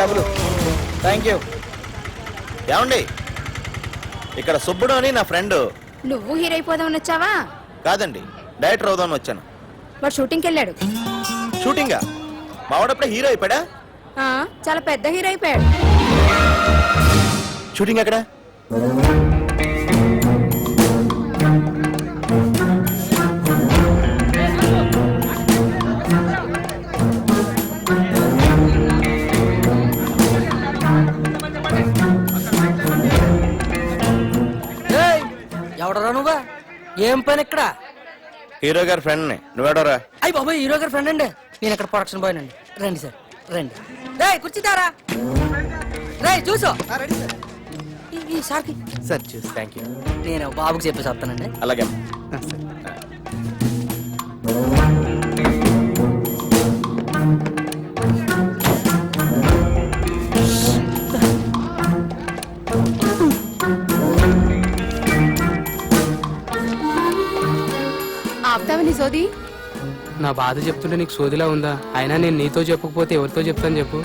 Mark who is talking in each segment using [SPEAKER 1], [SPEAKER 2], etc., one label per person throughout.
[SPEAKER 1] డబ్బులు. Thank you.
[SPEAKER 2] ఏమండి, ఇక్కడ సుబ్బుడు అని నా ఫ్రెండ్.
[SPEAKER 3] నువ్వు హీరో అయిపోదామని వచ్చావా?
[SPEAKER 2] కాదండి, డైరెక్టర్ అవుదామని వచ్చాను.
[SPEAKER 3] వాడు షూటింగ్కి వెళ్ళాడు.
[SPEAKER 2] షూటింగా? మావాడప్పుడే హీరో అయిపోయాడా?
[SPEAKER 3] చాలా పెద్ద హీరో అయిపోయాడు.
[SPEAKER 2] షూటింగ్ ఎక్కడ?
[SPEAKER 4] ఎవడరా నువ్వా? ఏం పని ఇక్కడ?
[SPEAKER 2] హీరో గారి ఫ్రెండ్ ని. నువ్వేడోరా?
[SPEAKER 4] అయ్యి బాబాయ్, హీరో గారి ఫ్రెండ్ అండి. నేను ఇక్కడ ప్రొడక్షన్ బాయ్ అండి. రండి సార్, రండి. రే కూర్చుంటారా? రే చూసు ఈ సార్కి.
[SPEAKER 2] సార్ చూసి థ్యాంక్ యూ.
[SPEAKER 4] నేను బాబుకి చెప్పేసి వస్తానండి.
[SPEAKER 2] అలాగే.
[SPEAKER 3] ఆపుతావని సోది?
[SPEAKER 5] నా బాధ చెప్తుంటే నీకు సోదిలా ఉందా? అయినా నేను నీతో చెప్పకపోతే ఎవరితో చెప్తాను చెప్పు?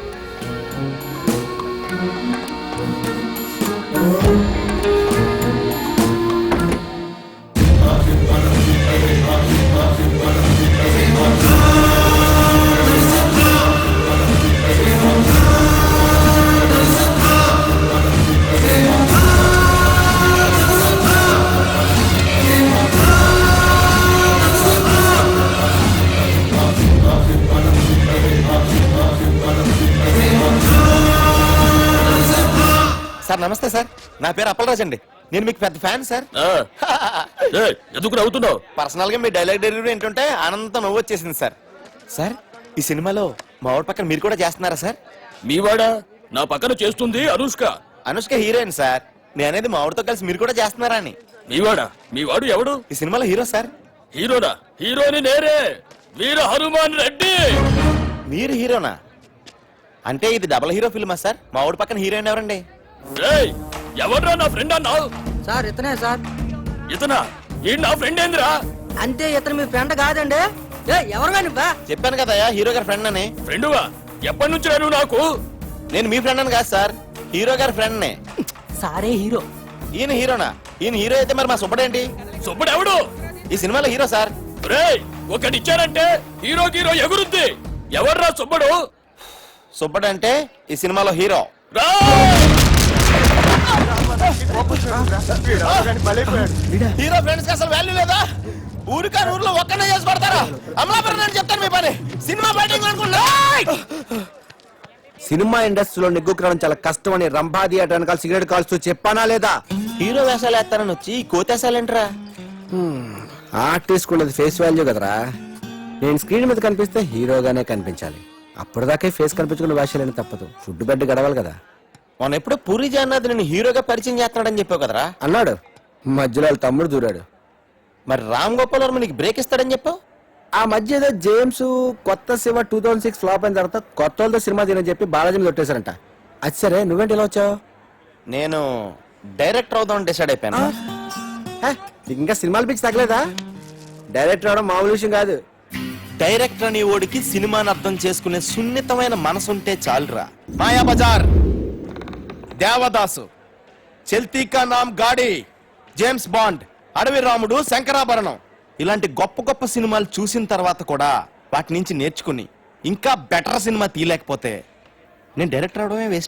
[SPEAKER 2] సార్ నమస్తే సార్, నా పేరు అప్పలరాజ్ అండి. నేను మీకు పెద్ద ఫ్యాన్ సార్.
[SPEAKER 6] ఎందుకు నవ్వుతున్నావు?
[SPEAKER 2] పర్సనల్ గా మీ డైలాగ్ డెలివరీ ఏంటంటే అనంత నవ్వు వచ్చేసింది సార్. సార్, ఈ సినిమాలో మా వాడి పక్కన మీరు కూడా చేస్తున్నారా సార్?
[SPEAKER 6] మీవాడా? నా పక్కన చేస్తుంది అనుష్క.
[SPEAKER 2] Anushka heroine sir. నేను అనేది మా వాడితో కలిసి మీరు కూడా చేస్తున్నారా అని.
[SPEAKER 6] మీవాడా? మీవాడు ఎవడు?
[SPEAKER 2] ఈ సినిమాలో హీరో సార్.
[SPEAKER 6] హీరోనా? హీరోని నేరే, వీర హనుమాన్ రెడ్డి.
[SPEAKER 2] మీరు హీరోనా? అంటే ఇది డబుల్ హీరో ఫిల్మా సార్? మా వాడి పక్కన హీరోయిన్ ఎవరండి?
[SPEAKER 6] ఎవడ్రా నా ఫ్రెండ్ అన్నావు?
[SPEAKER 4] సార్ ఇతనే సార్.
[SPEAKER 6] ఇతనా? ఈ నా ఫ్రెండ్ ఏందిరా?
[SPEAKER 4] అంతే, ఇతను మీ ఫ్రెండ్ కాదండి. ఎవరు కానీ బా
[SPEAKER 2] చెప్పాను కదా హీరో గారి ఫ్రెండ్ అని.
[SPEAKER 6] ఫ్రెండువా? ఎప్పటి నుంచి నువ్వు నాకు?
[SPEAKER 2] నేను మీ ఫ్రెండ్ అని కాదు సార్, హీరో గారి ఫ్రెండ్ నే.
[SPEAKER 4] సారే హీరో.
[SPEAKER 2] ఈయన హీరోనా? ఈయన హీరో అయితే మరి మా సుబ్బడేంటి?
[SPEAKER 6] సుబ్బడు ఎవడు?
[SPEAKER 2] ఈ సినిమాలో హీరో సార్.
[SPEAKER 6] ఒకటిచ్చారంటే హీరో హీరో ఎగురుద్ది. ఎవర్రా సుబ్బడు?
[SPEAKER 2] సుబ్బడు అంటే ఈ సినిమాలో హీరో. హీరో ఫ్రెండ్స్ కి అసలు వాల్యూ లేదా? ఊరిలో ఒక్కనే చేసి పడతారా? అమలాపురం అని చెప్తాను మీ పని. సినిమా బయటింగ్ అనుకున్నా.
[SPEAKER 1] సినిమా ఇండస్ట్రీలో నిగ్గుకరం చాలా కష్టం అని రంభాది అటనకాల సిగరెట్ కాల్స్తూ చెప్పానా లేదా?
[SPEAKER 2] హీరో వేషాలు వేస్తారని వచ్చి కోతేసాలేంట్రా?
[SPEAKER 1] ఆర్టిస్ట్ ఉన్నది ఫేస్ వాల్యూ కదరా. నేను స్క్రీన్ మీద కనిపిస్తే హీరోగానే కనిపించాలి. అప్పటిదాకే ఫేస్ కనిపించుకున్న వేషాలని తప్పదు. ఫుడ్ బెడ్ గడవాలి కదా.
[SPEAKER 2] మొన్న ఎప్పుడో పూరి జగన్నాథ్ నేను హీరోగా పరిచయం చేస్తాడని చెప్పావు కదరా?
[SPEAKER 1] అన్నాడు. మధ్యలో వాళ్ళ తమ్ముడు దూరాడు.
[SPEAKER 2] మరి రామ్ గోపాల్ వర్మ నీకు బ్రేక్ ఇస్తాడని చెప్పావు.
[SPEAKER 1] ఆ మధ్య ఏదో జేమ్స్ కొత్త శివ 2006 ఫ్లాప్ అయిన తర్వాత కొత్త వాళ్ళతో సినిమా తీనని చెప్పి బాలాజీ కొట్టేశారంట. అది సరే, నువ్వేంటి ఇలా వచ్చావు?
[SPEAKER 2] నేను డైరెక్టర్ అవుదామని డిసైడ్ అయిపోయాను.
[SPEAKER 1] ఇంకా సినిమాలు పిచ్చి తగ్గలేదా? డైరెక్టర్ అవడం మామూలు విషయం కాదు.
[SPEAKER 2] డైరెక్టర్ అని ఓడికి సినిమాని అర్థం చేసుకునే సున్నితమైన మనసుంటే చాలురా. మాయా బజార్, దేవదాసు, చల్తీ కా నామ్ గాడి, జేమ్స్ బాండ్, అడవి రాముడు, శంకరాభరణం ఇలాంటి గొప్ప గొప్ప సినిమాలు చూసిన తర్వాత కూడా వాటి నుంచి నేర్చుకుని ఇంకా బెటర్ సినిమా తీయలేకపోతే నేను డైరెక్టర్ అవడమే వేస్ట్.